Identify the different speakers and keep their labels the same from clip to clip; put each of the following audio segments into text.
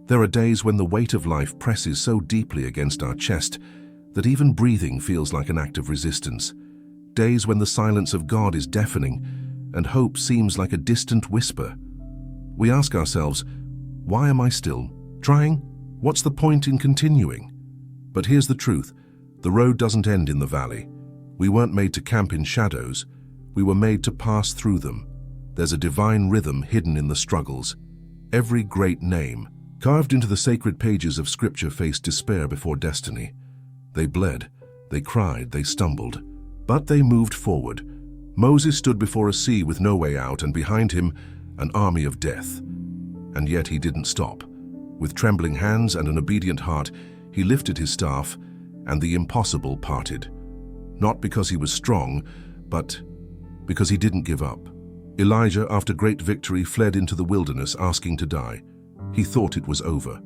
Speaker 1: There are days when the weight of life presses so deeply against our chest that even breathing feels like an act of resistance. Days when the silence of God is deafening and hope seems like a distant whisper. We ask ourselves, why am I still trying? What's the point in continuing? But here's the truth. The road doesn't end in the valley. We weren't made to camp in shadows. We were made to pass through them. There's a divine rhythm hidden in the struggles. Every great name, carved into the sacred pages of Scripture, faced despair before destiny. They bled, they cried, they stumbled, but they moved forward. Moses stood before a sea with no way out, and behind him, an army of death. And yet he didn't stop. With trembling hands and an obedient heart, he lifted his staff, and the impossible parted. Not because he was strong, but because he didn't give up. Elijah, after great victory, fled into the wilderness, asking to die. He thought it was over.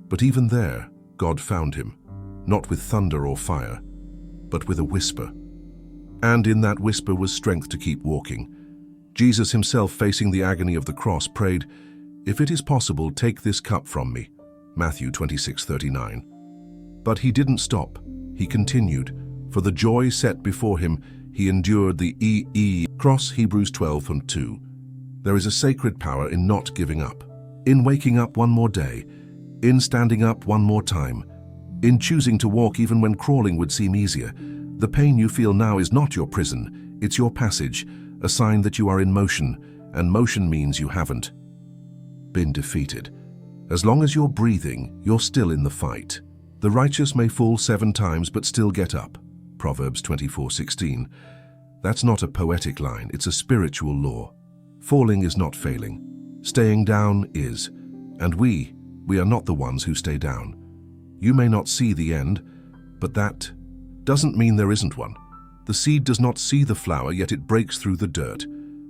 Speaker 1: But even there, God found him, not with thunder or fire, but with a whisper. And in that whisper was strength to keep walking. Jesus himself, facing the agony of the cross, prayed, "If it is possible, take this cup from me." Matthew 26:39. But he didn't stop. He continued. For the joy set before him, he endured the cross, Hebrews 12:2. There is a sacred power in not giving up, in waking up one more day, in standing up one more time, in choosing to walk even when crawling would seem easier. The pain you feel now is not your prison, it's your passage, a sign that you are in motion, and motion means you haven't been defeated. As long as you're breathing, you're still in the fight. The righteous may fall 7 times but still get up. Proverbs 24:16. That's not a poetic line, it's a spiritual law. Falling is not failing. Staying down is. And we are not the ones who stay down. You may not see the end, but that doesn't mean there isn't one. The seed does not see the flower, yet it breaks through the dirt.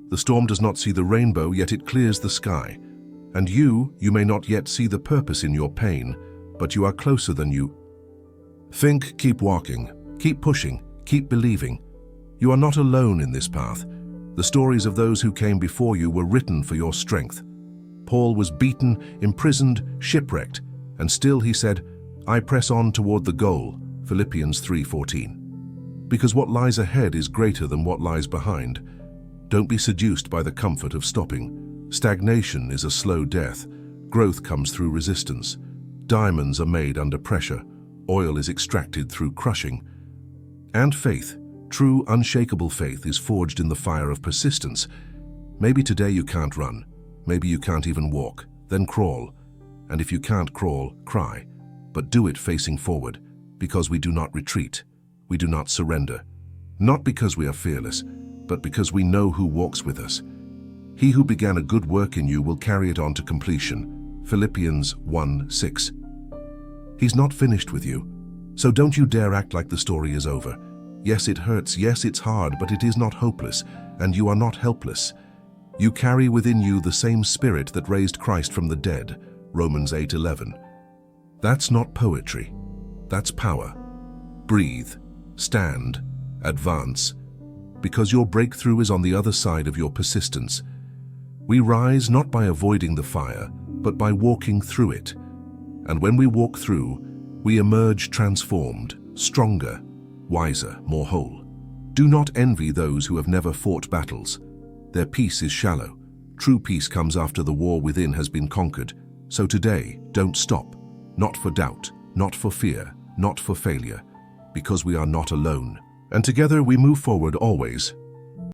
Speaker 1: The storm does not see the rainbow, yet it clears the sky. And you may not yet see the purpose in your pain, but you are closer than you think. Keep walking, keep pushing, keep believing. You are not alone in this path. The stories of those who came before you were written for your strength. Paul was beaten, imprisoned, shipwrecked, and still he said, "I press on toward the goal," Philippians 3:14. Because what lies ahead is greater than what lies behind. Don't be seduced by the comfort of stopping. Stagnation is a slow death. Growth comes through resistance. Diamonds are made under pressure. Oil is extracted through crushing. And faith, true, unshakable faith, is forged in the fire of persistence. Maybe today you can't run. Maybe you can't even walk. Then crawl. And if you can't crawl, cry. But do it facing forward, because we do not retreat. We do not surrender. Not because we are fearless, but because we know who walks with us. He who began a good work in you will carry it on to completion. Philippians 1:6. He's not finished with you. So don't you dare act like the story is over. Yes, it hurts. Yes, it's hard, but it is not hopeless, and you are not helpless. You carry within you the same spirit that raised Christ from the dead. Romans 8:11. That's not poetry. That's power. Breathe, stand, advance, because your breakthrough is on the other side of your persistence. We rise not by avoiding the fire, but by walking through it. And when we walk through, we emerge transformed, stronger, wiser, more whole. Do not envy those who have never fought battles. Their peace is shallow. True peace comes after the war within has been conquered. So today, don't stop. Not for doubt, not for fear, not for failure, because we are not alone. And together we move forward always,